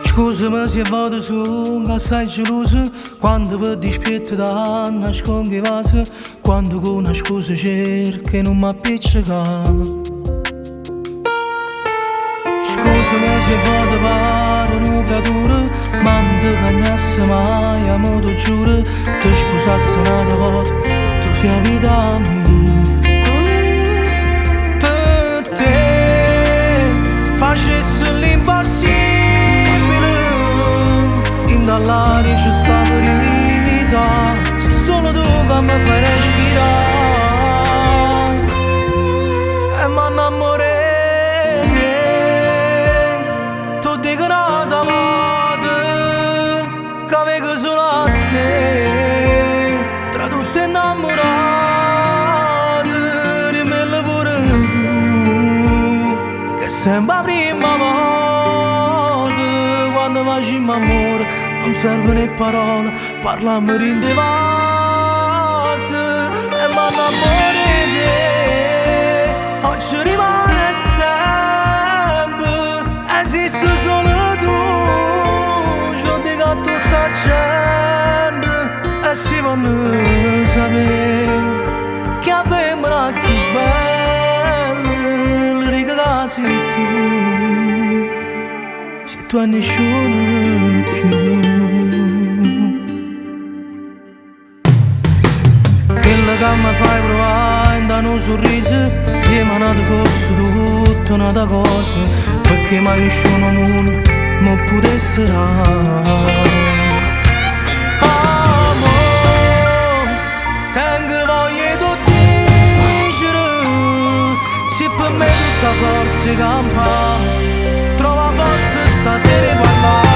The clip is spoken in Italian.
Scusami se vado su, assai geloso, quando vedi spietto da nascondi i vasi, quando con una scusa cerca e non mi appiccica. Scusami se vado pare una creatura, ma non ti cagnasse mai, amo ti giuro, ti sposassi un'altra volta, tu sei vita mia. Per te facessi l'impossibile, dall'aria ci sta verità, sei solo tu che mi fai respirare e mi innamorei di te. Tu dico nata amate che avevo solo a te, tra tutte innamorate rimane pure tu, che sembra prima volta quando facciamo amore. Non serve né parole, parlammo in de vasi e mi innamoro di te. Oggi rimane sempre, esiste solo tu. Io dico a tutta la gente e si vanno a sapere che avevamo la più bella, le ragazzi tu, se tu hai nessuno più. Che mi fai provare da un sorriso, sembra che fosse tutta un'altra cosa, perché mai nessuno mondo mi potesse dare. Amore, tengo voglia di dire, se per me tutta forza campa, trova forza stasera parlare.